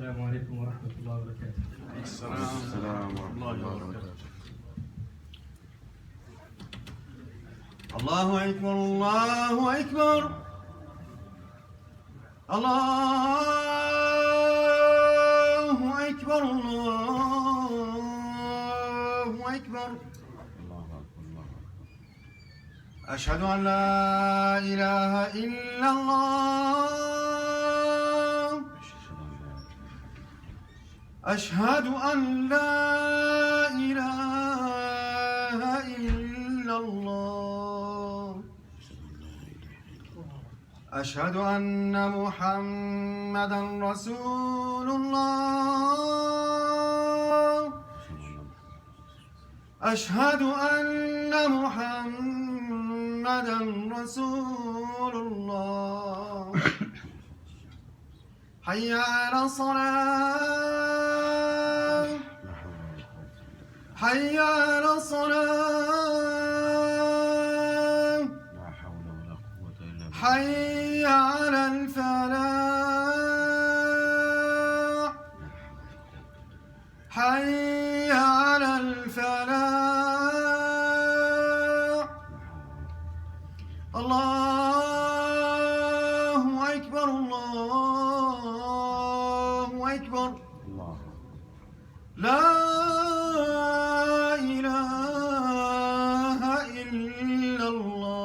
السلام عليكم ورحمة الله وبركاته. السلام ورحمة الله وبركاته. الله أكبر الله أكبر الله أكبر الله أكبر. أشهد أن لا إله إلا الله. أشهد أن لا إله إلا الله. أشهد أن محمدًا رسول الله. أشهد أن محمدًا رسول الله. حي على الصلاة حي على الصلاة حي على الفلاح حي على الفلاح. الله أكبر الله أكبر. لا إله إلا الله.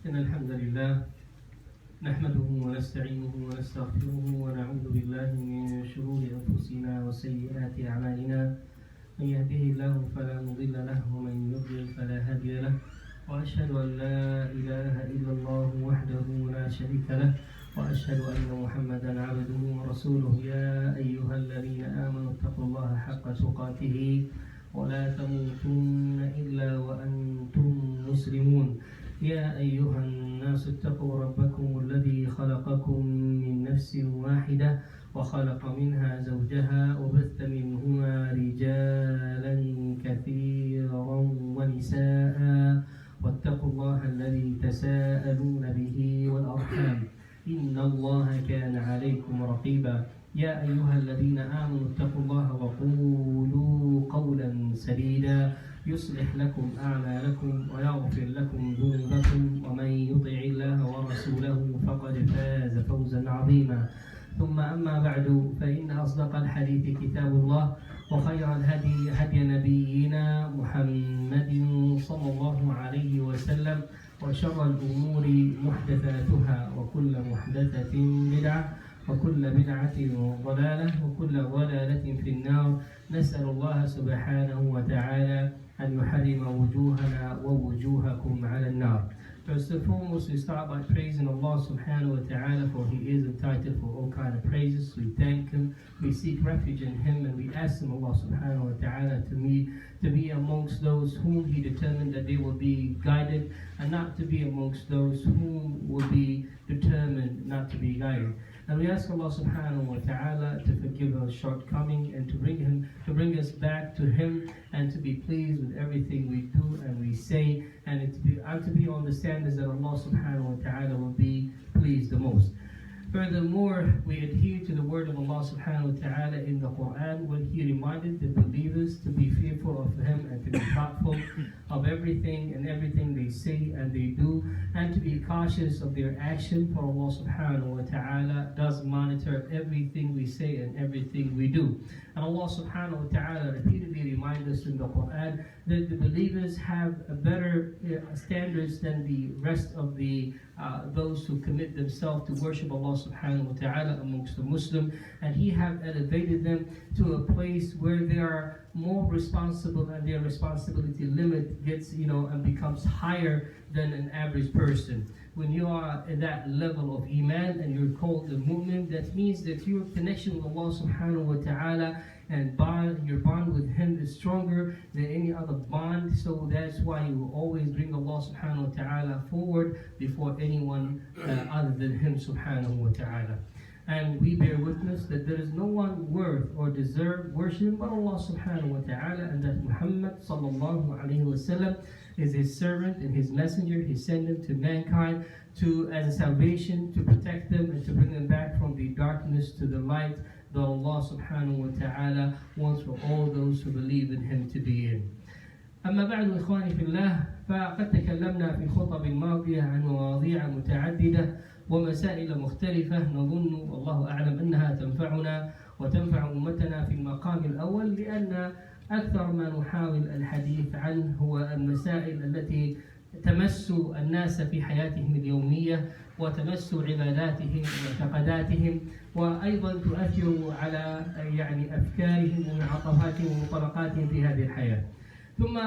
إن الحمد لله نحمده ونستعينه ونستغفره ونعوذ بالله من شرور أنفسنا وسيئات أعمالنا. من يهده الله فلا مضل له ومن يضلل فلا هادي له. وأشهد أن لا إله إلا الله وحده لا شريك له وأشهد أن محمدا عبده ورسوله. يا أيها الذين آمنوا اتقوا الله حق تقاته ولا تموتن إلا وأنتم مسلمون. يا أيها الناس اتقوا ربكم الذي خلقكم من نفس واحدة وخلق منها زوجها وبث منهما رجالا كثيرا ونساء واتقوا الله الذي تساءلون به والأرحام إن الله كان عليكم رقيبا. يا أيها الذين آمنوا اتقوا الله وقولوا قولا سديدا يصلح لكم أعمالكم ويغفر لكم ذنوبكم ومن يطع الله ورسوله فقد فاز فوزا عظيما. ثم أما بعد فإن أصدق الحديث كتاب الله وخير الهدي هدي نبينا محمد صلى الله عليه وسلم وشر الأمور محدثاتها وكل محدثة بدعة وكل بدعة ضلالة وكل ضلالة في النار. نسأل الله سبحانه وتعالى أن يحرم وجوهنا ووجوهكم على النار. First and foremost, we start by praising Allah subhanahu wa ta'ala, for He is entitled for all kind of praises. We thank Him, we seek refuge in Him, and we ask Him, Allah subhanahu wa ta'ala, to be amongst those whom He determined that they will be guided, and not to be amongst those whom will be determined not to be guided. And we ask Allah subhanahu wa ta'ala to forgive our shortcoming and to bring us back to Him, and to be pleased with everything we do and we say, and to be on the standards that Allah subhanahu wa ta'ala will be pleased the most. Furthermore, we adhere to the word of Allah subhanahu wa ta'ala in the Quran when He reminded the believers to be fearful of Him and to be thoughtful of everything they say and they do, and to be cautious of their action, for Allah subhanahu wa ta'ala does monitor everything we say and everything we do. And Allah subhanahu wa ta'ala repeatedly reminds us in the Quran that the believers have a better standards than the rest of the those who commit themselves to worship Allah subhanahu wa ta'ala amongst the Muslims, and He have elevated them to a place where they are more responsible, and their responsibility limit gets and becomes higher than an average person. When you are at that level of iman and you're called a mu'min, that means that your connection with Allah subhanahu wa ta'ala and your bond with Him is stronger than any other bond. So that's why you will always bring Allah subhanahu wa ta'ala forward before anyone other than Him subhanahu wa ta'ala. And we bear witness that there is no one worth or deserve worship but Allah subhanahu wa ta'ala, and that Muhammad sallallahu alayhi wa sallam is His servant and His messenger. He sent him to mankind as a salvation, to protect them and to bring them back from the darkness to the light that Allah subhanahu wa ta'ala wants for all those who believe in Him to be in. أما بعد إخواني في الله، فقد تكلمنا في الخطب الماضية عن مواضيع متعددة ومسائل مختلفة نظن والله أعلم أنها تنفعنا وتنفع أمتنا في المقام الأول، لأن أكثر ما نحاول الحديث عنه هو المسائل التي تمس الناس في حياتهم اليومية وتمس عباداتهم ومعتقداتهم، وأيضا تؤثر على أفكارهم ومعطفاتهم ومنطلقاتهم في هذه الحياة. ثم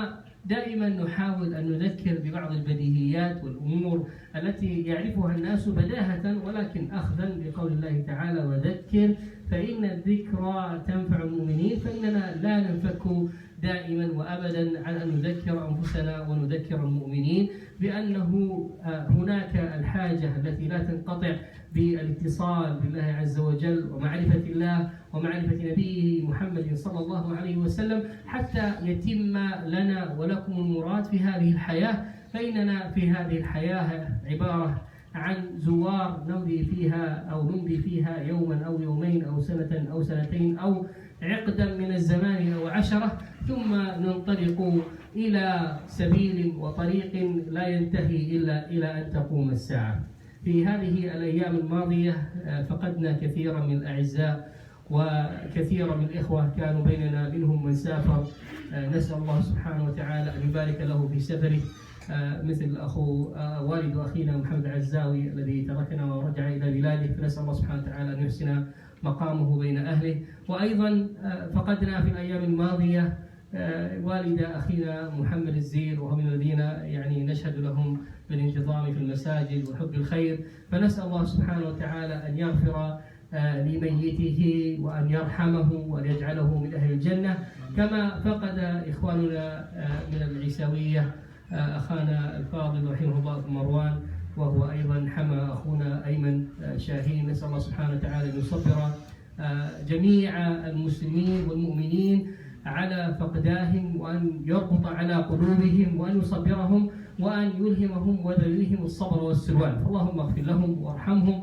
دائما نحاول أن نذكر ببعض البديهيات والأمور التي يعرفها الناس بداهة، ولكن أخذا بقول الله تعالى: وذكر فإن الذكرى تنفع المؤمنين. فإننا لا ننفك دائما وأبدا عن أن نذكر أنفسنا ونذكر المؤمنين بأنه هناك الحاجة التي لا تنقطع بالاتصال بالله عز وجل ومعرفة الله ومعرفة نبيه محمد صلى الله عليه وسلم حتى يتم لنا ولكم المراد في هذه الحياة. فإننا في هذه الحياة عبارة عن زوار نمضي فيها يوما أو يومين أو سنة أو سنتين أو عقدا من الزمان أو 10، ثم ننطلق إلى سبيل وطريق لا ينتهي إلا إلى أن تقوم الساعة. في هذه الأيام الماضية فقدنا كثيرا من الأعزاء وكثيرا من الإخوة كانوا بيننا، منهم من سافر، نسأل الله سبحانه وتعالى أن يبارك له في سفره، مثل والد أخينا محمد عزاوي الذي تركنا ورجع إلى بلاده، فنسأل الله سبحانه وتعالى أن يحسن مقامه بين أهله. وأيضا فقدنا في الأيام الماضية والد أخينا محمد الزير، وهم من الذين نشهد لهم بالانتظام في المساجد وحب الخير، فنسأل الله سبحانه وتعالى أن يغفر لميته وأن يرحمه وأن يجعله من أهل الجنة. كما فقد إخواننا من العيساوية أخانا الفاضل رحمه الله في مروان، وهو أيضا حمى أخونا أيمن شاهين. نسأل الله سبحانه وتعالى أن يصبر جميع المسلمين والمؤمنين على فقداهم، وأن يربط على قلوبهم، وأن يصبرهم، وأن يلهمهم ويلهمهم الصبر والسلوان. فاللهم اغفر لهم وارحمهم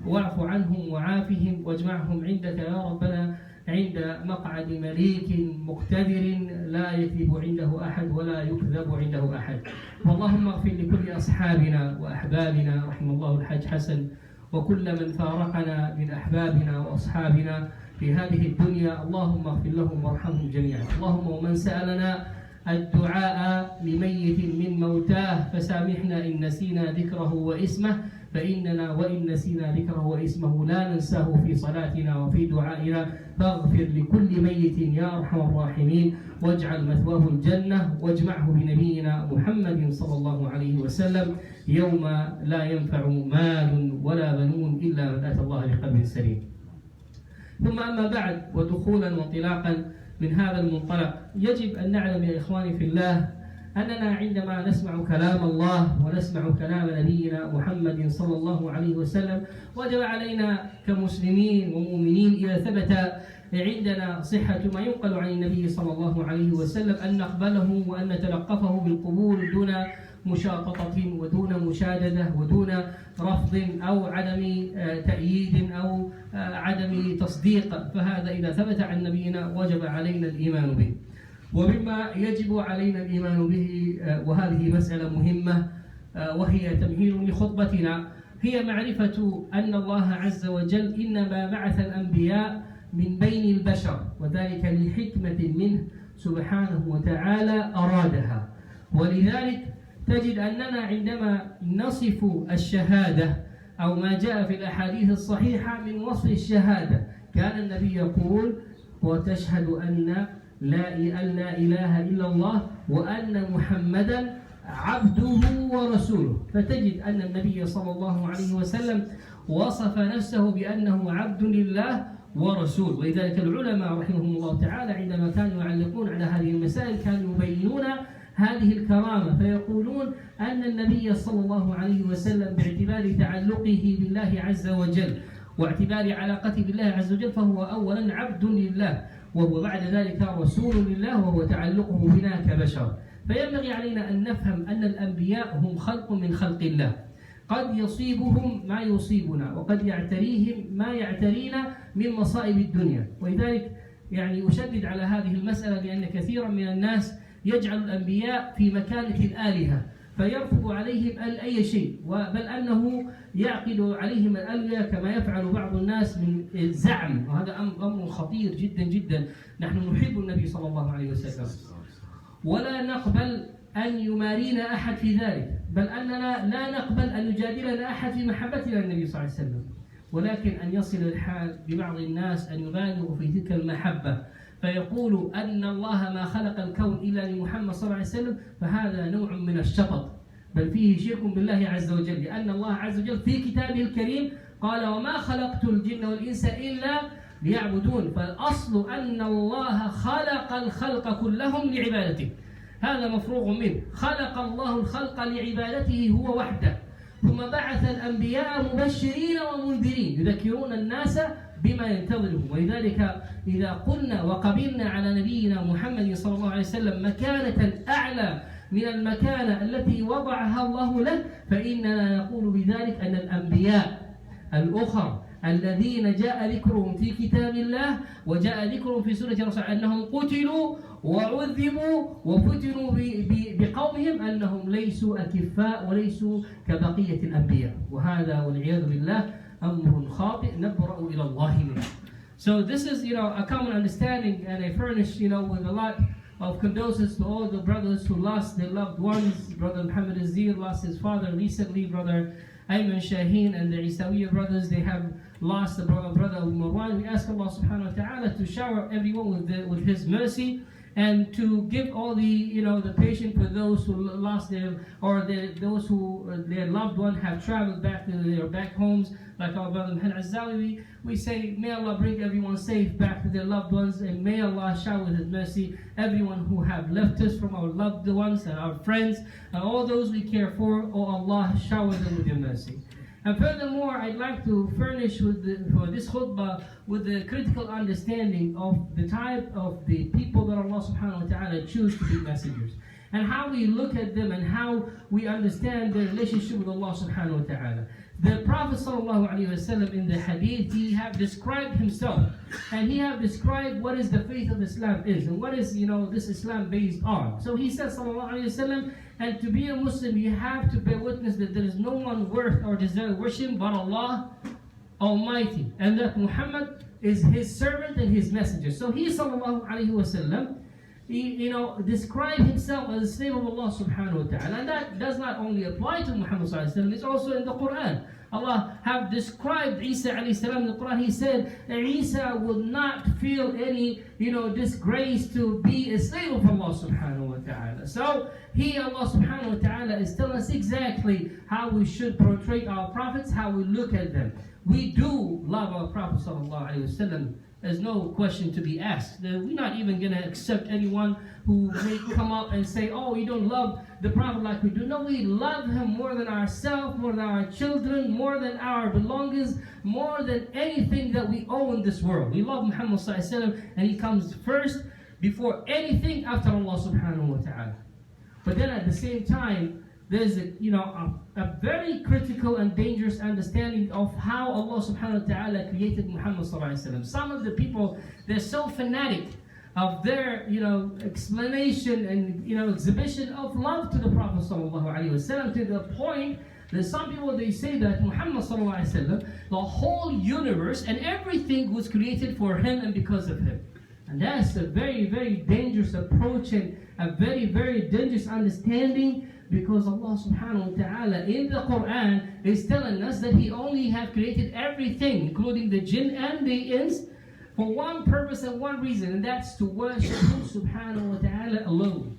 واعف عنهم وعافهم واجمعهم عندك يا ربنا عند مقعد مليك مقتدر لا يكذب عنده أحد ولا يكذب عنده أحد. واللهم اغفر لكل أصحابنا وأحبابنا، رحم الله الحاج حسن وكل من فارقنا من أحبابنا وأصحابنا في هذه الدنيا، اللهم اغفر لهم وارحمهم جميعا. اللهم ومن سألنا الدعاء لميت من موتاه فسامحنا إن نسينا ذكره واسمه، فإننا وإن نسينا ذكره واسمه لا ننساه في صلاتنا وفي دعائنا، فاغفر لكل ميت يا أرحم الراحمين، واجعل مثواه الجنة، واجمعه بنبينا محمد صلى الله عليه وسلم يوم لا ينفع مال ولا بنون إلا من أتى الله بقلب سليم. ثم أما بعد، ودخولا وانطلاقا من هذا المنطلق، يجب أن نعلم يا إخواني في الله أننا عندما نسمع كلام الله ونسمع كلام نبينا محمد صلى الله عليه وسلم، وجب علينا كمسلمين ومؤمنين إذا ثبت عندنا صحة ما ينقل عن النبي صلى الله عليه وسلم أن نقبله وأن نتلقفه بالقبول دون مشاططة ودون مشاددة ودون رفض أو عدم تأييد أو عدم تصديق، فهذا إذا ثبت عن نبينا وجب علينا الإيمان به. ومما يجب علينا الإيمان به، وهذه مسألة مهمة وهي تمهيد لخطبتنا، هي معرفة أن الله عز وجل إنما بعث الأنبياء من بين البشر، وذلك لحكمة منه سبحانه وتعالى أرادها. ولذلك تجد أننا عندما نصف الشهادة أو ما جاء في الأحاديث الصحيحة من وصف الشهادة، كان النبي يقول: وتشهد أن لا إله إلا الله وأن محمدا عبده ورسوله. فتجد أن النبي صلى الله عليه وسلم وصف نفسه بأنه عبد لله ورسول. ولذلك العلماء رحمهم الله تعالى عندما كانوا يعلقون على هذه المسائل كانوا يبينون هذه الكرامة، فيقولون أن النبي صلى الله عليه وسلم باعتبار تعلقه بالله عز وجل واعتبار علاقته بالله عز وجل فهو أولا عبد لله، وهو بعد ذلك رسول لله، وهو تعلقه بنا كبشر. فينبغي علينا أن نفهم أن الأنبياء هم خلق من خلق الله، قد يصيبهم ما يصيبنا وقد يعتريهم ما يعترينا من مصائب الدنيا. ولذلك أشدد على هذه المسألة، لأن كثيرا من الناس يجعل الأنبياء في مكانة الآلهة فيرفض عليهم أي شيء، بل أنه يعقد عليهم الألوية كما يفعل بعض الناس من الزعم، وهذا أمر خطير جدا جدا. نحن نحب النبي صلى الله عليه وسلم ولا نقبل أن يمارينا أحد في ذلك، بل أننا لا نقبل أن يجادلنا أحد في محبتنا للنبي صلى الله عليه وسلم، ولكن أن يصل الحال ببعض الناس أن يبالغوا في تلك المحبة فيقول أن الله ما خلق الكون إلا لمحمد صلى الله عليه وسلم، فهذا نوع من الشطط، بل فيه شرك بالله عز وجل، لأن الله عز وجل في كتابه الكريم قال: وما خلقت الجن والإنس إلا ليعبدون. فالأصل أن الله خلق الخلق كلهم لعبادته، هذا مفروغ منه. خلق الله الخلق لعبادته هو وحده، ثم بعث الأنبياء مبشرين ومنذرين يذكرون الناس بما ينتظرهم. ولذلك إذا قلنا وقبلنا على نبينا محمد صلى الله عليه وسلم مكانة أعلى من المكانة التي وضعها الله له، فإننا نقول بذلك أن الأنبياء الأخر الذين جاء ذكرهم في كتاب الله وجاء ذكرهم في سورة الرسول أنهم قتلوا وعذبوا وفتنوا بقومهم، أنهم ليسوا أكفاء وليسوا كبقية الأنبياء، وهذا والعياذ بالله أمر خاطئ نبرأ إلى الله منه. So this is, a common understanding, and I furnish, with a lot of condolences to all the brothers who lost their loved ones. Brother Muhammad Azir lost his father recently. Brother Ayman Shaheen and the Isawiya brothers, they have lost the brother Abu Marwan. We ask Allah subhanahu wa ta'ala to shower everyone with His mercy, and to give all the, the patience for those who lost those who their loved one have traveled back to their back homes, like our brother Muhammad Azawi. We say, may Allah bring everyone safe back to their loved ones, and may Allah shower with His mercy everyone who have left us from our loved ones and our friends and all those we care for. Oh Allah, shower them with Your mercy. And furthermore, I'd like to furnish for this khutbah with the critical understanding of the type of the people that Allah subhanahu wa ta'ala choose to be messengers, and how we look at them and how we understand their relationship with Allah subhanahu wa ta'ala. The Prophet sallallahu alaihi wasallam in the hadith, he have described himself, and he have described what is the faith of Islam is, and what is this Islam based on. So he says sallallahu alaihi wasallam, and to be a Muslim you have to bear witness that there is no one worth or deserve worship but Allah Almighty, and that Muhammad is His servant and His messenger. So he sallallahu alaihi wasallam, he described himself as a slave of Allah subhanahu wa ta'ala, and that does not only apply to Muhammad sallallahu alaihi wasallam, it's also in the Quran. Allah have described Isa alayhi salam in the Quran. He said Isa would not feel any disgrace to be a slave of Allah subhanahu wa ta'ala. So Allah subhanahu wa ta'ala is telling us exactly how we should portray our prophets, how we look at them. We do love our Prophet sallallahu alaihi wasallam. There's no question to be asked. We're not even going to accept anyone who may come up and say, oh, you don't love the Prophet like we do. No, we love him more than ourselves, more than our children, more than our belongings, more than anything that we own in this world. We love Muhammad sallallahu alaihi wasallam, and he comes first before anything after Allah subhanahu wa ta'ala. But then at the same time, there's a very critical and dangerous understanding of how Allah subhanahu wa ta'ala created Muhammad sallallahu alaihi wasallam. Some of the people, they're so fanatic of their explanation and exhibition of love to the Prophet sallallahu alaihi wasallam, to the point that some people, they say that Muhammad sallallahu alaihi wasallam, the whole universe and everything was created for him and because of him. And that's a very, very dangerous approach and a very, very dangerous understanding, because Allah subhanahu wa ta'ala in the Quran is telling us that He only have created everything, including the jinn and the ins, for one purpose and one reason, and that's to worship Him subhanahu wa ta'ala alone.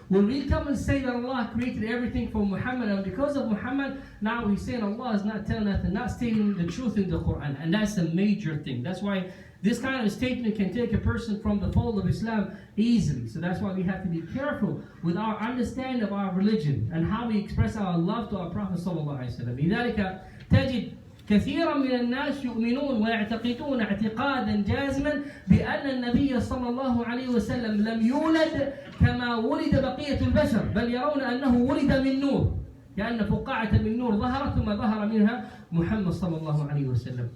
When we come and say that Allah created everything for Muhammad, and because of Muhammad, now we're saying Allah is not telling us and not stating the truth in the Quran, and that's a major thing. That's why this kind of statement can take a person from the fold of Islam easily. So that's why we have to be careful with our understanding of our religion and how we express our love to our Prophet sallallahu alaihi wasallam. لذلك تجد كثيرا من الناس يؤمنون ويعتقدون اعتقادا جازما بأن النبي صلى الله عليه وسلم لم يولد كما ولد بقية البشر، بل يرون أنه ولد من نور، كأن فقاعة من نور ظهرت ثم ظهر منها محمد صلى الله عليه وسلم.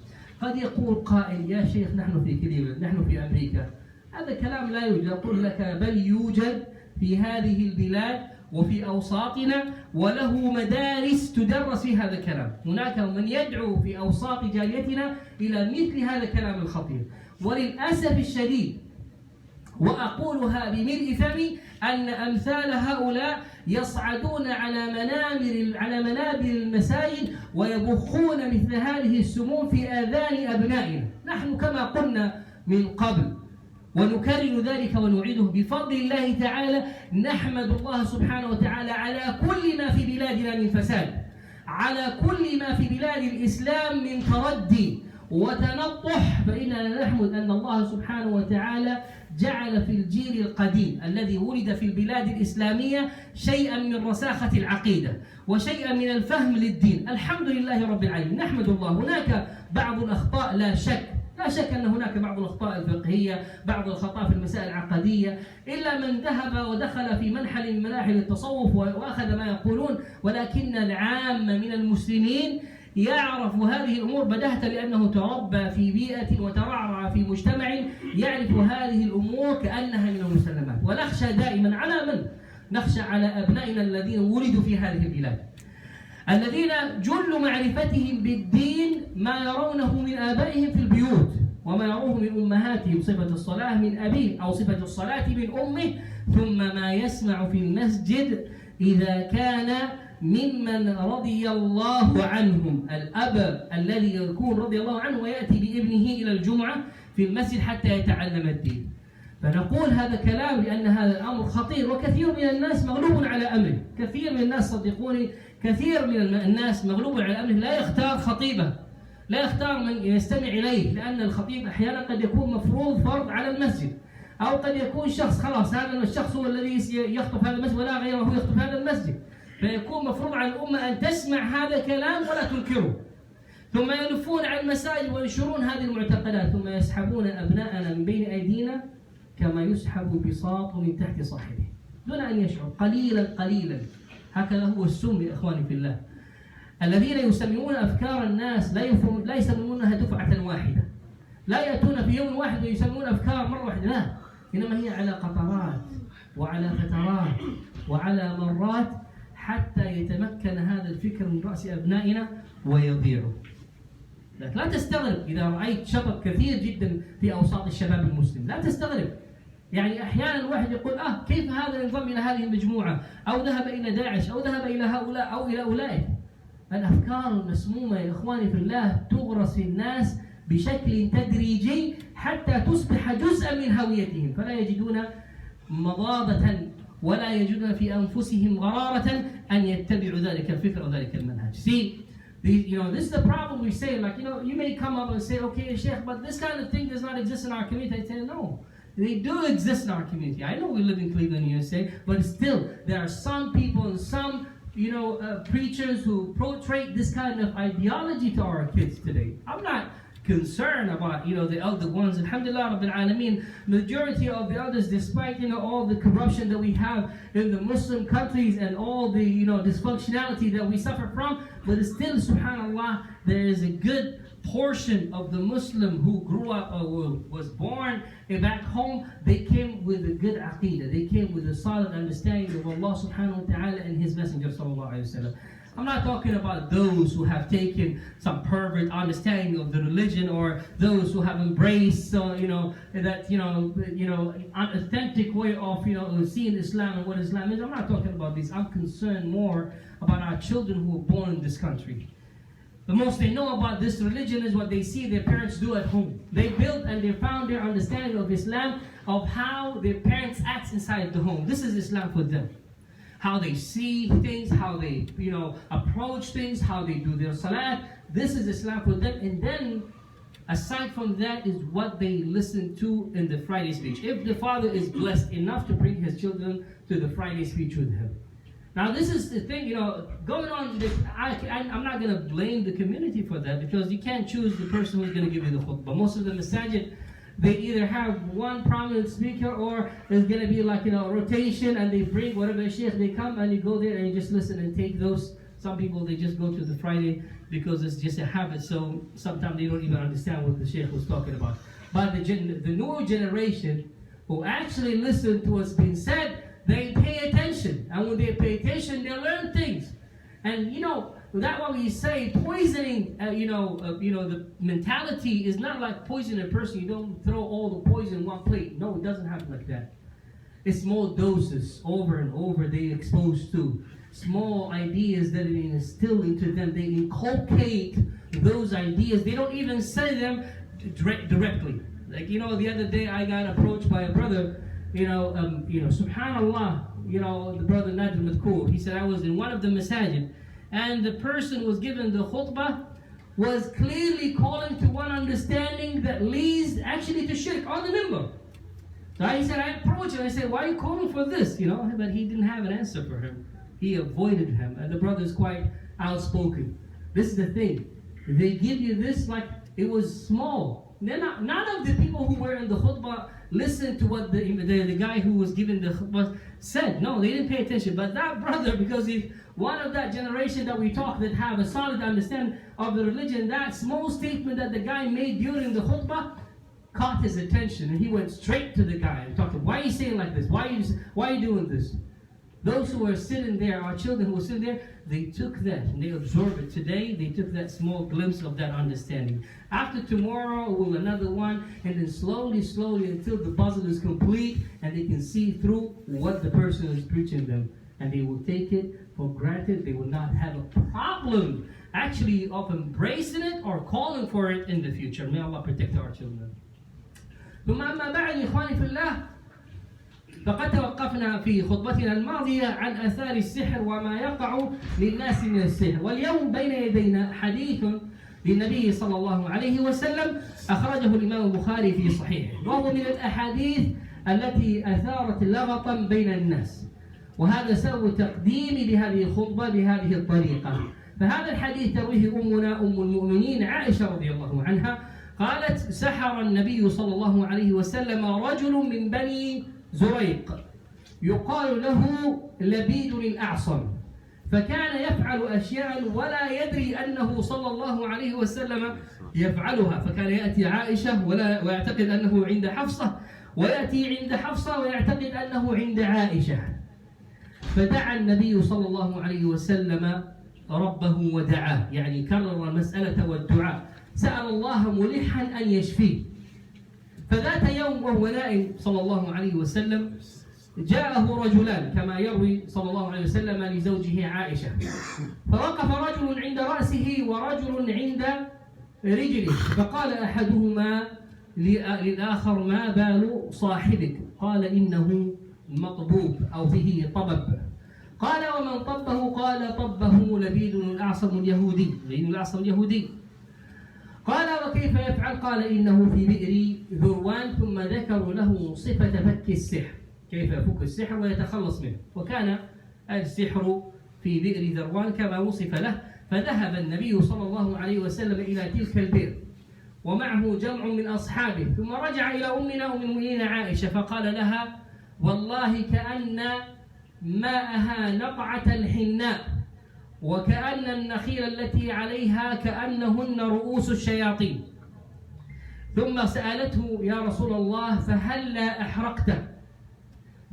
قد يقول قائل: يا شيخ نحن في كليفلاند، نحن في أمريكا. هذا كلام لا يوجد. أقول لك بل يوجد في هذه البلاد وفي أوساطنا، وله مدارس تدرس في هذا الكلام. هناك من يدعو في أوساط جاليتنا إلى مثل هذا الكلام الخطير. وللأسف الشديد، وأقولها بملء فمي، أن أمثال هؤلاء يصعدون على منابر المساجد ويبخون مثل هذه السموم في آذان أبنائنا. نحن كما قلنا من قبل ونكرر ذلك ونعيده بفضل الله تعالى، نحمد الله سبحانه وتعالى على كل ما في بلادنا من فساد، على كل ما في بلاد الإسلام من تردي وتنطح، فإننا نحمد أن الله سبحانه وتعالى جعل في الجيل القديم الذي ولد في البلاد الإسلامية شيئا من رساخة العقيدة وشيئا من الفهم للدين. الحمد لله رب العالمين، نحمد الله. هناك بعض الأخطاء لا شك أن هناك بعض الأخطاء الفقهية، بعض الخطأ في المسائل العقدية، إلا من ذهب ودخل في منحل من مناحل التصوف وأخذ ما يقولون، ولكن العامة من المسلمين يعرف هذه الأمور بداهة، لأنه تربى في بيئة وترعرع في مجتمع يعرف هذه الأمور كأنها من المسلمات. ونخشى دائما على من؟ نخشى على أبنائنا الذين ولدوا في هذه البلاد، الذين جل معرفتهم بالدين ما يرونه من آبائهم في البيوت، وما يروه من أمهاتهم، صفة الصلاة من أبيه أو صفة الصلاة من أمه، ثم ما يسمع في المسجد إذا كان ممن رضي الله عنهم، الأب الذي يكون رضي الله عنه ويأتي بابنه إلى الجمعة في المسجد حتى يتعلم الدين. فنقول هذا كلام لأن هذا الأمر خطير، وكثير من الناس مغلوب على أمره. كثير من الناس، صدقوني، كثير من الناس مغلوب على أمره، لا يختار خطيبه، لا يختار من يستمع إليه، لأن الخطيب أحيانا قد يكون مفروض فرض على المسجد، أو قد يكون شخص خلاص هذا الشخص هو الذي يخطب هذا المسجد ولا غيره يخطب هذا المسجد، فيكون مفروض على الأمة أن تسمع هذا الكلام ولا تنكره. ثم يلفون على المساجد وينشرون هذه المعتقدات، ثم يسحبون أبناءنا من بين أيدينا كما يسحب بساط من تحت صاحبه دون أن يشعر، قليلا قليلا. هكذا هو السم يا إخواني في الله. الذين يسمعون أفكار الناس لا يسمونها دفعة واحدة، لا يأتون في يوم واحد ويسمون أفكار مرة واحدة، لا، إنما هي على قطرات وعلى فترات وعلى مرات حتى يتمكن هذا الفكر من رأس أبنائنا ويضيع. لكن لا تستغرب إذا رأيت شطط كثير جدا في أوساط الشباب المسلم، لا تستغرب. يعني أحيانا الواحد يقول كيف هذا ينضم إلى هذه المجموعة، أو ذهب إلى داعش، أو ذهب إلى هؤلاء أو إلى أولئك. الأفكار المسمومة يا إخواني في الله تغرس في الناس بشكل تدريجي حتى تصبح جزءا من هويتهم، فلا يجدون مضاضة ولا يجدون في أنفسهم غرارة أن يتبعوا ذلك الفكر أو ذلك المنهج. See, this is the problem we say. Like, you may come up and say, okay, Sheikh, but this kind of thing does not exist in our community. I say, no, they do exist in our community. I know we live in Cleveland, USA, but still, there are some people and some, preachers who portray this kind of ideology to our kids today. I'm not concern about, the elder ones. Alhamdulillah Rabbil Alameen, majority of the elders, despite, all the corruption that we have in the Muslim countries and all the, dysfunctionality that we suffer from, but still, subhanAllah, there is a good portion of the Muslim who grew up or was born back home. They came with a good aqeedah. They came with a solid understanding of Allah subhanahu wa ta'ala and His Messenger sallallahu alayhi wa sallam. I'm not talking about those who have taken some pervert understanding of the religion, or those who have embraced, that authentic way of, seeing Islam and what Islam is. I'm not talking about these. I'm concerned more about our children who were born in this country. The most they know about this religion is what they see their parents do at home. They built and they found their understanding of Islam, of how their parents act inside the home. This is Islam for them. How they see things, how they, approach things, how they do their salat. This is Islam for them. And then, aside from that, is what they listen to in the Friday speech. If the father is blessed enough to bring his children to the Friday speech with him. Now, this is the thing, going on. I'm not going to blame the community for that, because you can't choose the person who's going to give you the khutbah. Most of the masajid, they either have one prominent speaker, or there's going to be like, rotation, and they bring whatever sheikh they come, and you go there and you just listen and take those. Some people, they just go to the Friday because it's just a habit, so sometimes they don't even understand what the sheikh was talking about. But the newer generation who actually listen to what's being said, they pay attention, and when they pay attention, they learn things. And that's why we say poisoning. The mentality is not like poisoning a person. You don't throw all the poison in one plate. No, it doesn't happen like that. It's small doses, over and over. They exposed to small ideas that they instill into them. They inculcate those ideas. They don't even say them directly. Like the other day, I got approached by a brother. Subhanallah, the brother Nadir Madkour, he said, I was in one of the masajid, and the person was given the khutbah was clearly calling to one understanding that leads actually to shirk on the minbar. So he said, I approached him, I said, why are you calling for this? But he didn't have an answer for him. He avoided him, and the brother is quite outspoken. This is the thing. They give you this like it was small. None of the people who were in the khutbah listened to what the guy who was giving the khutbah said. No, they didn't pay attention. But that brother, because he's one of that generation that we talk that have a solid understanding of the religion, that small statement that the guy made during the khutbah caught his attention, and he went straight to the guy and talked to him. Why are you saying like this? Why are you doing this? Those who were sitting there, our children who were sitting there, they took that and they absorbed it. Today, they took that small glimpse of that understanding. After tomorrow, will another one, and then slowly, until the puzzle is complete, and they can see through what the person is preaching them. And they will take it for granted. They will not have a problem actually of embracing it or calling for it in the future. May Allah protect our children. ثم أما بعد إخواني في الله، فقد توقفنا في خطبتنا الماضية عن آثار السحر وما يقع للناس من السحر، واليوم بين يدينا حديث للنبي صلى الله عليه وسلم أخرجه الإمام البخاري في صحيحه، وهو من الأحاديث التي أثارت لغطا بين الناس، وهذا سبب تقديمي لهذه الخطبة بهذه الطريقة. فهذا الحديث ترويه أمنا أم المؤمنين عائشة رضي الله عنها، قالت: سحر النبي صلى الله عليه وسلم رجل من بني زريق يقال له لبيد الأعصم، فكان يفعل أشياء ولا يدري أنه صلى الله عليه وسلم يفعلها، فكان يأتي عائشة ويعتقد أنه عند حفصة، ويأتي عند حفصة ويعتقد أنه عند عائشة. فدعا النبي صلى الله عليه وسلم ربه ودعاه، يعني كرر المسألة والدعاء، سأل الله ملحا أن يشفيه. فذات يوم وهو نائم صلى الله عليه وسلم جاءه رجلان كما يروي صلى الله عليه وسلم لزوجه عائشة، فوقف رجل عند رأسه ورجل عند رجله، فقال أحدهما للآخر: ما بال صاحبك؟ قال: إنه مطبوب أو فيه طبب. قال: ومن طبه؟ قال: طبه لبيد الأعصم اليهودي. لبيد الأعصم اليهودي. قال: وكيف يفعل؟ قال: إنه في بئر ذروان. ثم ذكروا له صفة فك السحر، كيف يفك السحر ويتخلص منه، وكان السحر في بئر ذروان كما وصف له. فذهب النبي صلى الله عليه وسلم إلى تلك البئر، ومعه جمع من أصحابه، ثم رجع إلى أمنا أم المؤمنين عائشة فقال لها: والله كأن ماءها نقعة الحناء، وكأن النخيل التي عليها كأنهن رؤوس الشياطين. ثم سألته: يا رسول الله فهلا أحرقته؟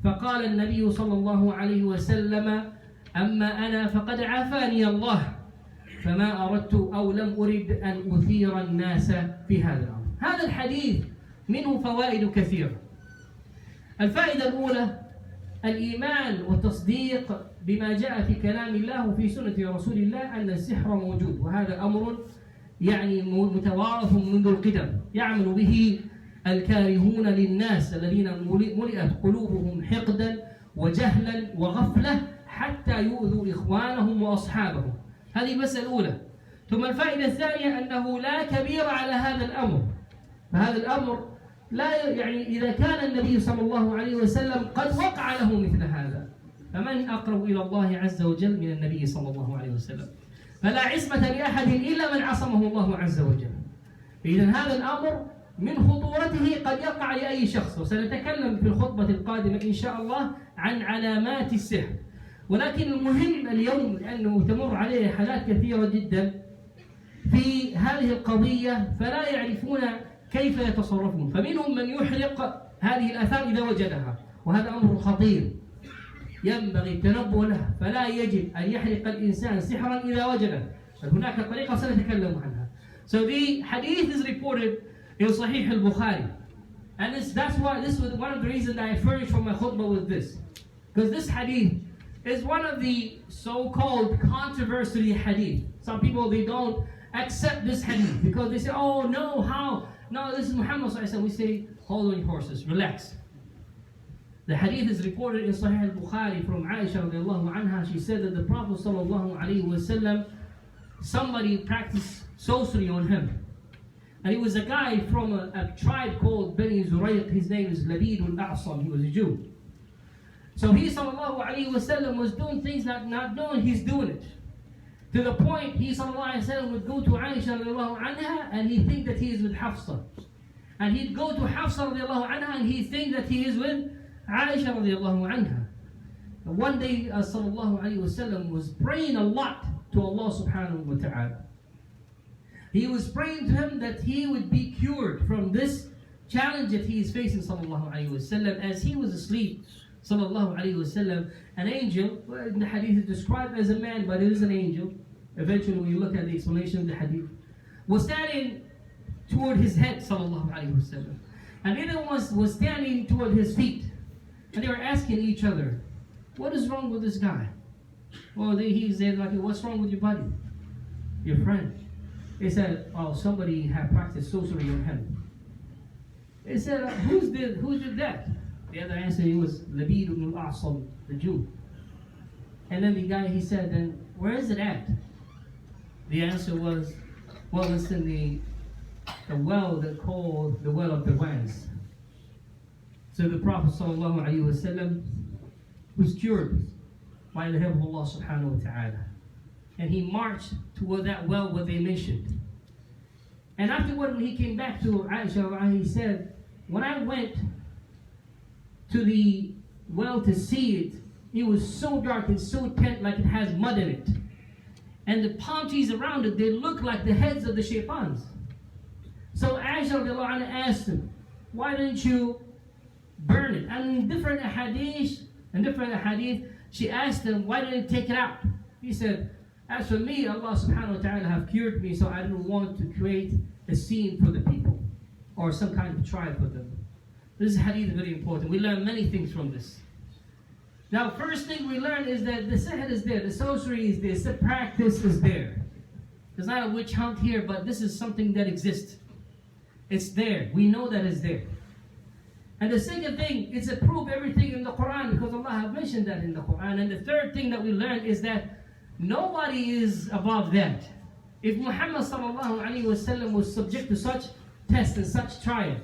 فقال النبي صلى الله عليه وسلم: أما أنا فقد عافاني الله، فما أردت أو لم أرد أن أثير الناس في هذا الأمر. هذا الحديث منه فوائد كثيرة. الفائدة الأولى: الإيمان والتصديق بما جاء في كلام الله وفي سنة رسول الله أن السحر موجود، وهذا أمر يعني متوارث منذ القدم، يعمل به الكارهون للناس الذين ملئت قلوبهم حقدا وجهلا وغفلة حتى يؤذوا إخوانهم وأصحابهم. هذه المسألة الأولى. ثم الفائدة الثانية أنه لا كبير على هذا الأمر، فهذا الأمر لا يعني إذا كان النبي صلى الله عليه وسلم قد وقع له مثل هذا، فمن أقرب إلى الله عز وجل من النبي صلى الله عليه وسلم؟ فلا عصمة لأحد إلا من عصمه الله عز وجل. إذن هذا الأمر من خطورته قد يقع لأي شخص، وسنتكلم في الخطبة القادمة إن شاء الله عن علامات السحر. ولكن المهم اليوم لأنه تمر عليه حالات كثيرة جدا في هذه القضية فلا يعرفون كيف يتصرفون، فمنهم من يحرق هذه الآثار إذا وجدها، وهذا أمر خطير ينبغي التنبه له، فلا يجب أن يحرق الإنسان سحرا إذا وجده. هناك طريقة سنتكلم عنها. So the hadith is reported in Sahih al-Bukhari, and that's why this was one of the reasons that I furnished for my khutbah with this, because this hadith is one of the so-called controversial hadith. Some people, they don't accept this hadith because they say, oh no, how? No, this is Muhammad sallallahu alaihi wasallam. We say, hold on your horses, relax. The hadith is reported in Sahih al-Bukhari from Aisha radiallahu anha. She said that the Prophet sallallahu alaihi wasallam, somebody practiced sorcery on him. And he was a guy from a tribe called Bani Zurayq. His name is Labid al-A'sam. He was a Jew. So he sallallahu alaihi wasallam was doing things that not knowing he's doing it. To the point he sallallahu alaihi wasallam would go to Aisha radiallahu anha and he'd think that he is with Hafsa. And he'd go to Hafsa radiallahu anha and he'd think that he is with Aisha radiallahu anha. And one day sallallahu alaihi wasallam was praying a lot to Allah subhanahu wa ta'ala. He was praying to him that he would be cured from this challenge that he is facing sallallahu alaihi wasallam. As he was asleep sallallahu alaihi wasallam, an angel, well, in the hadith is described as a man, but it is an angel. Eventually when you look at the explanation of the hadith, was standing toward his head sallallahu alaihi wasallam, and the other one was standing toward his feet, and they were asking each other, what is wrong with this guy? Well, he said, like, what's wrong with your buddy, your friend? They said, oh, somebody had practiced sorcery on him. They said, who did that? The other answer, it was Labid ibn al-A'sam, the Jew. And then the guy, he said, then where is it at? The answer was, well, it's in the well that called the well of the Wans. So the Prophet sallallahu alaihi wasallam was cured by the help of Allah subhanahu wa ta'ala. And he marched toward that well where they mentioned. And afterward, when he came back to Aisha, he said, when I went to the well to see it, it was so dark and so tent like it has mud in it. And the palm trees around it, they look like the heads of the shaitans. So Aisha asked him, why didn't you burn it? And in different hadith, she asked him, why didn't you take it out? He said, as for me, Allah subhanahu wa ta'ala have cured me, so I didn't want to create a scene for the people or some kind of trial for them. This hadith is very important. We learn many things from this. Now, first thing we learn is that the sihr is there, the sorcery is there, the practice is there. There's not a witch hunt here, but this is something that exists. It's there. We know that it's there. And the second thing, it's a proof everything in the Quran, because Allah has mentioned that in the Quran. And the third thing that we learn is that nobody is above that. If Muhammad sallallahu alaihi wasallam was subject to such tests and such trial,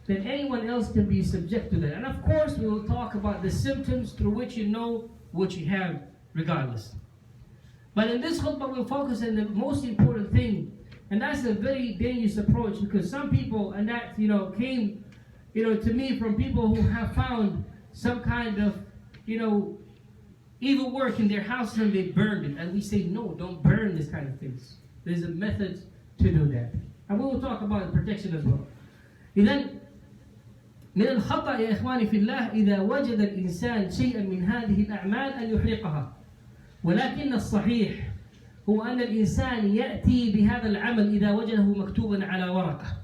then anyone else can be subject to that. And of course, we will talk about the symptoms through which you know what you have regardless. But in this khutbah, we'll focus on the most important thing And that's a very dangerous approach, because some people, and that came to me from people who have found some kind of evil work in their house and they burned it. And we say, no, don't burn this kind of things. There's a method to do that. And we will talk about protection as well. إذن من الخطأ يا إخواني في الله إذا وجد الإنسان شيئا من هذه الأعمال أن يحرقها. ولكن الصحيح هو أن الإنسان يأتي بهذا العمل إذا وجده مكتوبا على ورقة،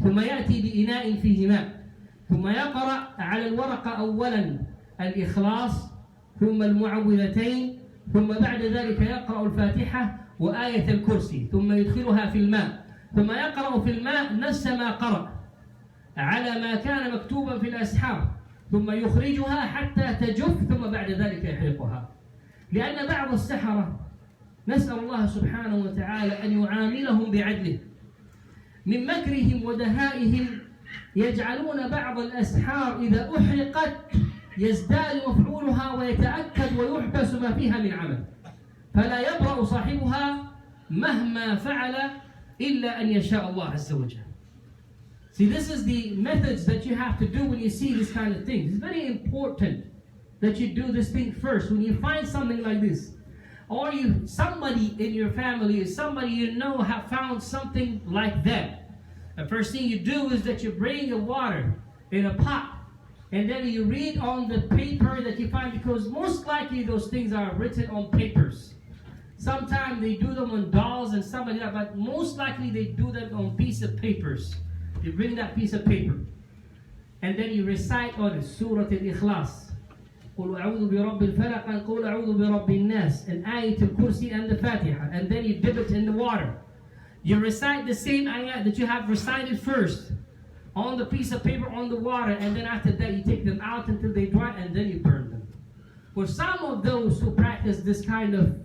ثم يأتي بإناء فيه ماء، ثم يقرأ على الورقة أولا الإخلاص، ثم المعوذتين، ثم بعد ذلك يقرأ الفاتحة وآية الكرسي، ثم يدخلها في الماء، ثم يقرأ في الماء نفس ما قرأ على ما كان مكتوبا في الأسحار، ثم يخرجها حتى تجف، ثم بعد ذلك يحرقها. لأن بعض السحرة نسأل الله سبحانه وتعالى أن يعاملهم بعدله، من مكرهم ودهائهم يجعلون بعض الأسحار إذا أحرقت يزداد مفعولها ويتأكد ويحبس ما فيها من عمل، فلا يبرأ صاحبها مهما فعل إلا أن يشاء الله عز وجل. See, this is the methods that you have to do when you see this kind of thing. It's very important that you do this thing first. When you find something like this, or somebody in your family, or somebody you know have found something like that, the first thing you do is that you bring the water in a pot, and then you read on the paper that you find, because most likely those things are written on papers. Sometimes they do them on dolls and stuff like that, but most likely they do them on piece of papers. You bring that piece of paper, and then you recite on it Surah Al-Ikhlas, قل أعوذ برب الفلق and قل أعوذ برب الناس, and Ayat al-Kursi and the Fatiha, and then you dip it in the water. You recite the same ayat that you have recited first on the piece of paper on the water, and then after that you take them out until they dry, and then you burn them. For some of those who practice this kind of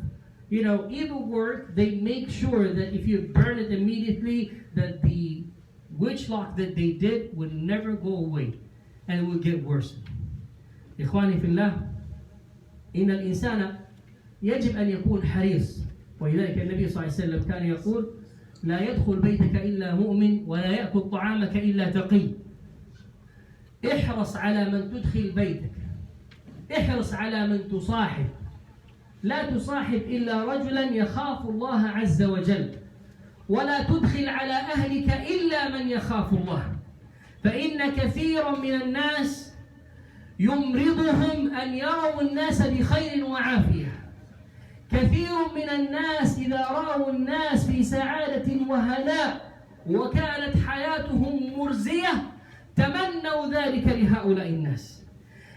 evil work, they make sure that if you burn it immediately, that the witch lock that they did would never go away and it will get worse. إخواني في الله، إن الإنسان يجب أن يكون حريص، ولذلك النبي صلى الله عليه وسلم كان يقول لا يدخل بيتك إلا مؤمن ولا يأكل طعامك إلا تقي. احرص على من تدخل بيتك، احرص على من تصاحب، لا تصاحب إلا رجلا يخاف الله عز وجل، ولا تدخل على أهلك إلا من يخاف الله، فإن كثيرا من الناس يمرضهم أن يروا الناس بخير وعافية. كثير من الناس إذا رأوا الناس في سعادة وهناء وكانت حياتهم مرزية تمنوا ذلك لهؤلاء الناس،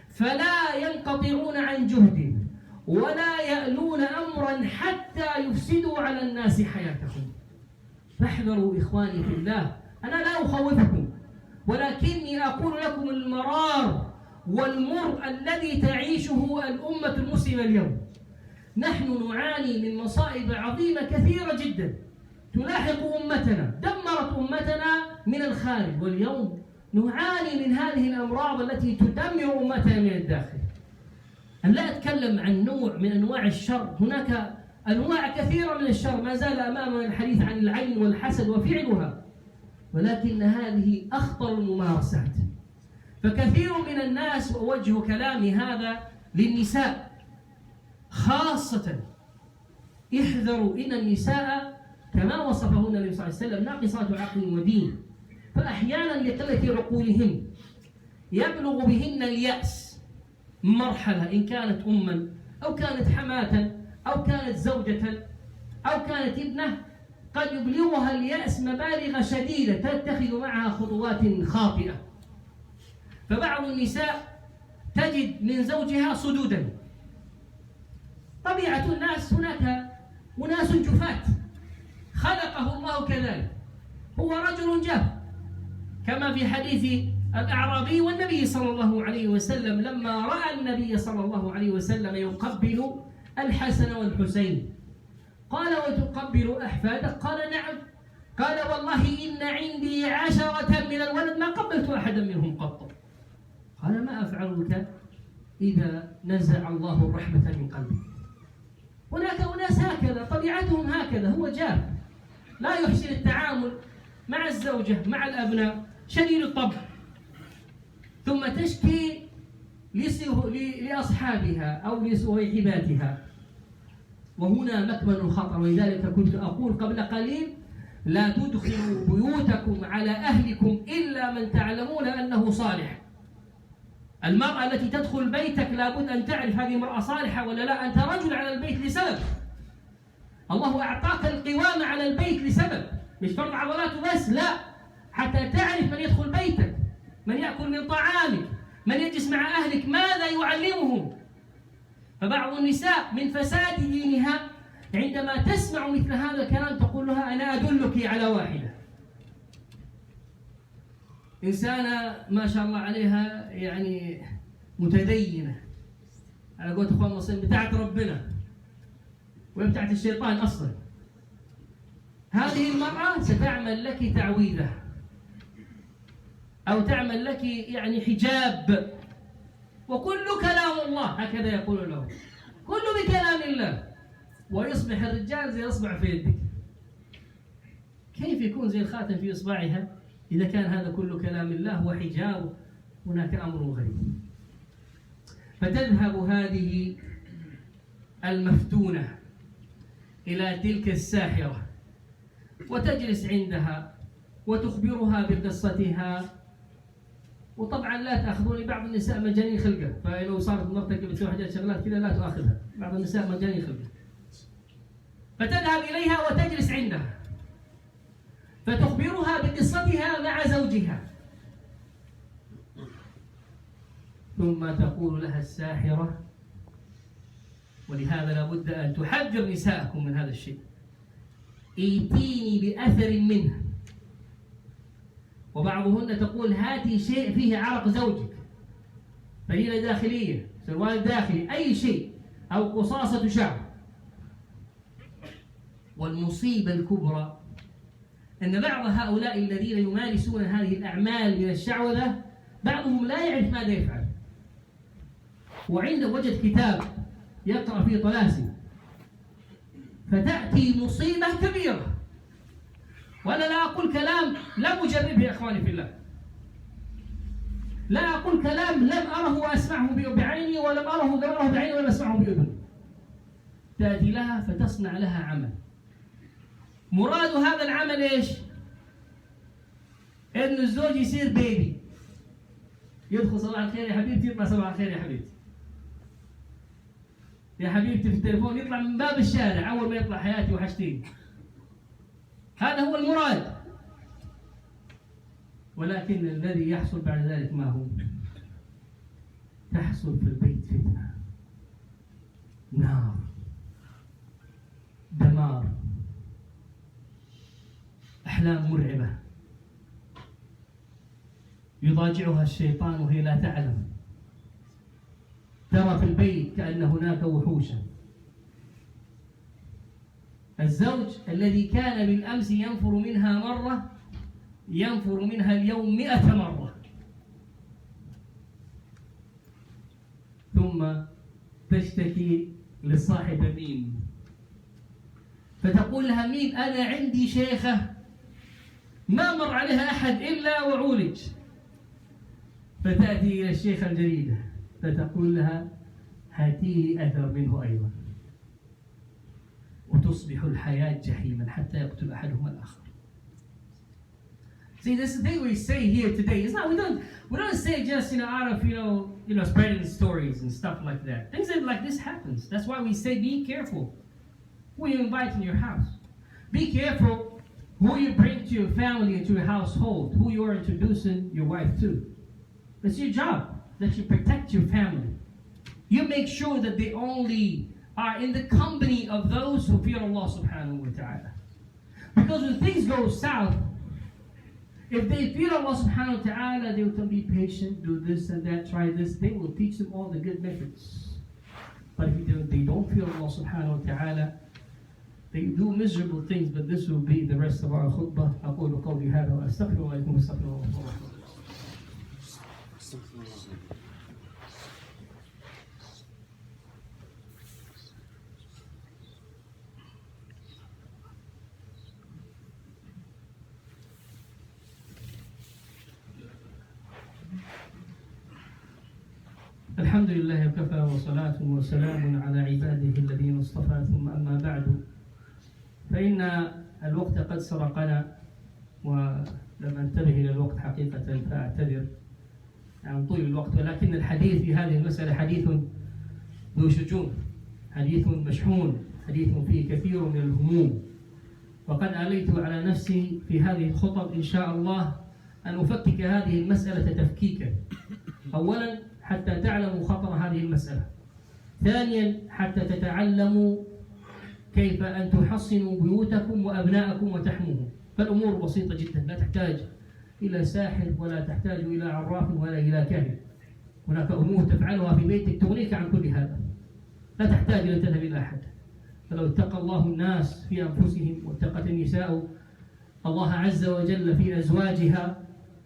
فلا ينقطعون عن جهد ولا يألون أمرا حتى يفسدوا على الناس حياتهم. فاحذروا إخواني في الله، أنا لا أخوفكم، ولكني أقول لكم المرار والمر الذي تعيشه الأمة المسلمة اليوم. نحن نعاني من مصائب عظيمة كثيرة جدا تلاحق أمتنا، دمرت أمتنا من الخارج، واليوم نعاني من هذه الأمراض التي تدمر أمتنا من الداخل. أن لا أتكلم عن نوع من أنواع الشر، هناك أنواع كثيرة من الشر ما زال أمامنا الحديث عن العين والحسد وفعلها، ولكن هذه أخطر الممارسات. فكثير من الناس، وأوجه كلامي هذا للنساء خاصة، احذروا إن النساء كما وصفهن النبي صلى الله عليه وسلم ناقصات عقل ودين، فأحيانا لقلة عقولهن يبلغ بهن اليأس مرحلة، إن كانت أما أو كانت حماة أو كانت زوجة أو كانت ابنة، قد يبلغها اليأس مبالغ شديدة تتخذ معها خطوات خاطئة. فبعض النساء تجد من زوجها صدودا. طبيعة الناس، هناك أناس جفاة خلقه الله كذلك، هو رجل جاف، كما في حديث الأعرابي والنبي صلى الله عليه وسلم لما رأى النبي صلى الله عليه وسلم يقبل الحسن والحسين قال وتقبل أحفادك؟ قال نعم. قال والله إن عندي 10 من الولد ما قبلت أحدا منهم قط. قال ما أفعلك إذا نزع الله الرحمة من قلبك؟ هناك أناس هكذا طبيعتهم هكذا، هو جاف، لا يحسن التعامل مع الزوجة مع الأبناء، شديد الطبع، ثم تشكي لأصحابها أو لصهيباتها، وهنا مكمن الخطر. ولذلك كنت أقول قبل قليل: لا تدخلوا بيوتكم على أهلكم إلا من تعلمون أنه صالح. المرأة التي تدخل بيتك لابد أن تعرف هذه امرأة صالحة ولا لا. أنت رجل على البيت لسبب، الله أعطاك القوامة على البيت لسبب، مش فرض عضلاته بس، لا، حتى تعرف من يدخل بيتك، من يأكل من طعامك، من يجلس مع أهلك، ماذا يعلمهم. فبعض النساء من فساد دينها عندما تسمع مثل هذا الكلام تقول لها: أنا أدلك على واحدة، إنسانة ما شاء الله عليها يعني متدينة، على قولة إخوان المسلمين بتاعت ربنا وبتاعت الشيطان أصلا. هذه المرأة ستعمل لك تعويذة أو تعمل لك يعني حجاب، وكل كلام الله، هكذا يقول له، كل بكلام الله، ويصبح الرجال زي إصبع في يدك. كيف يكون زي الخاتم في إصبعها إذا كان هذا كل كلام الله وحجاب؟ هناك أمر غريب. فتذهب هذه المفتونة إلى تلك الساحرة وتجلس عندها وتخبرها بقصتها. وطبعا لا تأخذوني، بعض النساء مجانين خلقة، فلو صارت مرتك بتسوي حاجات شغلات كذا لا تؤاخذها، بعض النساء مجانين خلقة. فتذهب إليها وتجلس عندها فتخبرها بقصتها مع زوجها، ثم تقول لها الساحرة، ولهذا لابد أن تحذر نساءكم من هذا الشيء: ائتيني بأثر منه. وبعضهن تقول: هاتي شيء فيه عرق زوجك، فهي داخلية، سروال داخلي، أي شيء، أو قصاصة شعر. والمصيبة الكبرى أن بعض هؤلاء الذين يمارسون هذه الأعمال من الشعوذة بعضهم لا يعرف ماذا يفعل، وعنده وجد كتاب يقرأ فيه طلاسم، فتأتي مصيبة كبيرة. وأنا لا أقول كلام لم أجربه يا إخواني في الله، لا أقول كلام لم أره وأسمعه بعيني، ولم أره بعيني ولم أسمعه بأذني. تأتي لها فتصنع لها عمل، مراد هذا العمل إيش؟ إنه الزوج يصير بيبي، يدخل صباح الخير يا حبيبتي، يطلع صباح الخير يا حبيبتي، يا حبيبتي في التليفون، يطلع من باب الشارع أول ما يطلع: حياتي وحشتيني. هذا هو المراد. ولكن الذي يحصل بعد ذلك ما هو؟ تحصل في البيت فتنة، نار، دمار، أحلام مرعبة، يضاجعها الشيطان وهي لا تعلم، ترى في البيت كأن هناك وحوشا. الزوج الذي كان بالأمس ينفر منها مرة ينفر منها اليوم 100 مرة. ثم تشتكي للصاحبة: مين؟ فتقول لها: مين؟ أنا عندي شيخة ما مر عليها أحد إلا وعولج. فتأتي إلى الشيخة الجديدة فتقول لها: هاتي لي أثر منه أيضا. وتصبح الحياة جحيما حتى يقتل أحدهما الآخر. See, this is the thing we say here today. It's not, we don't say just out of spreading stories and stuff like that. Things like this happens. That's why we say be careful who you invite in your house. Be careful who you bring to your family and to your household, who you are introducing your wife to. It's your job that you protect your family. You make sure that they only are in the company of those who fear Allah subhanahu wa ta'ala. Because when things go south, if they fear Allah subhanahu wa ta'ala, they will tell be patient, do this and that, try this. They will teach them all the good methods. But if they don't fear Allah subhanahu wa ta'ala, they do miserable things. But this will be the rest of our khutbah. أقول قولي هذا وأستغفر الله لكم واستغفر الله. الحمد لله وكفى وصلاة وسلام على عباده الذين اصطفى ثم أما بعد فإن الوقت قد سرقنا ولم أنتبه إلى الوقت حقيقة فأعتذر عن طول الوقت، ولكن الحديث في هذه المسألة حديث ذو شجون، حديث مشحون، حديث فيه كثير من الهموم. وقد آليت على نفسي في هذه الخطب إن شاء الله أن أفكك هذه المسألة تفكيكا. أولا حتى تعلموا خطر هذه المسألة، ثانيا حتى تتعلموا كيف أن تحصنوا بيوتكم وأبناءكم وتحموهم. فالأمور بسيطة جدا، لا تحتاج إلى ساحر ولا تحتاج إلى عراف ولا إلى كاهن. هناك أمور تفعلها في بيتك تغنيك عن كل هذا، لا تحتاج إلى تذهب إلى أحد. فلو اتقى الله الناس في أنفسهم واتقت النساء الله عز وجل في أزواجها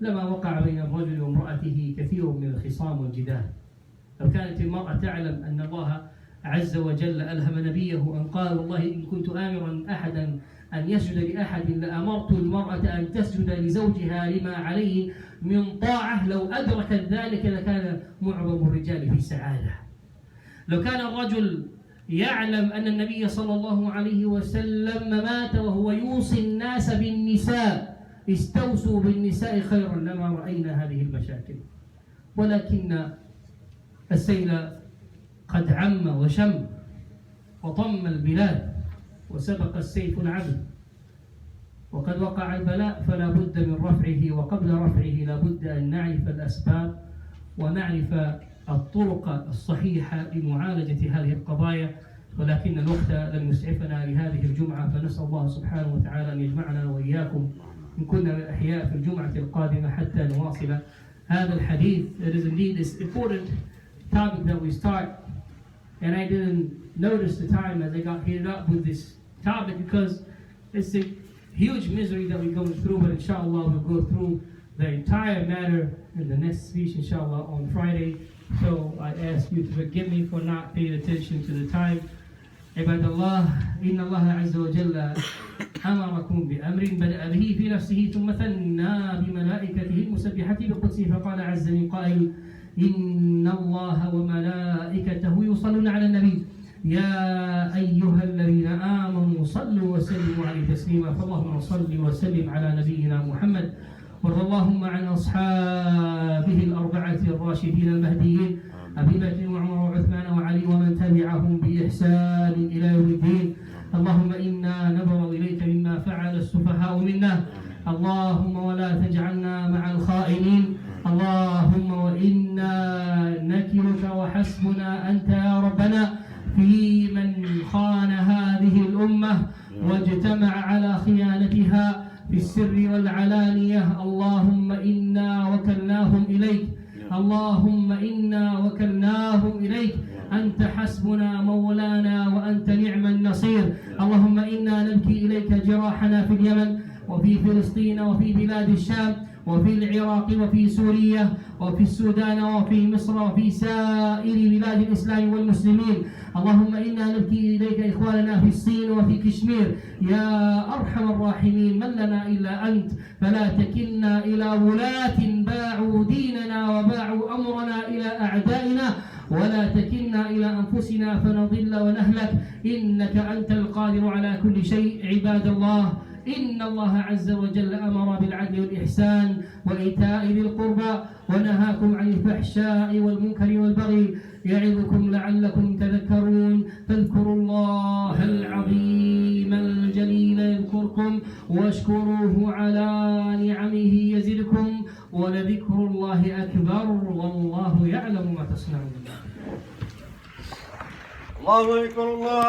لما وقع بين الرجل وامرأته كثير من الخصام والجدال. لو كانت المرأة تعلم أن الله عز وجل ألهم نبيه أن قال والله إن كنت آمرا أحدا أن يسجد لأحد لأمرت المرأة أن تسجد لزوجها لما عليه من طاعة، لو أدركت ذلك لكان معظم الرجال في سعادة. لو كان الرجل يعلم أن النبي صلى الله عليه وسلم مات وهو يوصي الناس بالنساء استوصوا بالنساء خيرا لما رأينا هذه المشاكل. ولكن السيل قد عم وشم وطم البلاد وسبق السيف العدل، وقد وقع البلاء فلا بد من رفعه، وقبل رفعه لا بد أن نعرف الأسباب ونعرف الطرق الصحيحة لمعالجة هذه القضايا. ولكن الوقت لن يسعفنا لهذه الجمعة، فنسأل الله سبحانه وتعالى أن يجمعنا وإياكم إن كنا من الأحياء في الجمعة القادمة حتى نواصل هذا الحديث. It is indeed this important topic that we start, and I didn't notice the time as I got heated up with this topic because it's a huge misery that we're going through, but inshallah we'll go through the entire matter in the next speech inshallah on Friday. So I ask you to forgive me for not paying attention to the time. عباد الله، إن الله عز وجل أمركم بأمر بدأ به في نفسه ثم ثنى بملائكته المسبحة بقدسه، فقال عز من قائل إن الله وملائكته يصلون على النبي يا أيها الذين آمنوا صلوا وسلموا عليه تسليما. فاللهم صل وسلم على نبينا محمد، وارض اللهم عن أصحابه الأربعة الراشدين المهديين أبي بكر وعمر وعثمان وعلي ومن تبعهم بإحسان إلى يوم الدين. اللهم إنا نبرأ إليك مما فعل السفهاء منا، اللهم ولا تجعلنا مع الخائنين، اللهم وإنا نكرك وحسبنا أنت يا ربنا في من خان هذه الأمة واجتمع على خيانتها في السر والعلانية. اللهم إنا وكلناهم إليك، اللهم إنا وكلناهم إليك، أنت حسبنا مولانا وأنت نعم النصير. اللهم إنا نبكي إليك جراحنا في اليمن وفي فلسطين وفي بلاد الشام وفي العراق وفي سوريا وفي السودان وفي مصر وفي سائر بلاد الإسلام والمسلمين. اللهم إنا نبكي إليك إخواننا في الصين وفي كشمير يا أرحم الراحمين، من لنا إلا أنت، فلا تكلنا إلى ولاة باعوا ديننا وباعوا أمرنا إلى أعدائنا، ولا تكلنا إلى أنفسنا فنضل ونهلك، إنك أنت القادر على كل شيء. عباد الله، إن الله عز وجل أمر بالعدل والإحسان وإيتاء ذي القربى ونهاكم عن الفحشاء والمنكر والبغي يعظكم لعلكم تذكرون. فاذكروا الله العظيم الجليل يذكركم واشكروه على نعمه يزدكم ولذكر الله أكبر والله يعلم ما تصنعون. الله أكبر. الله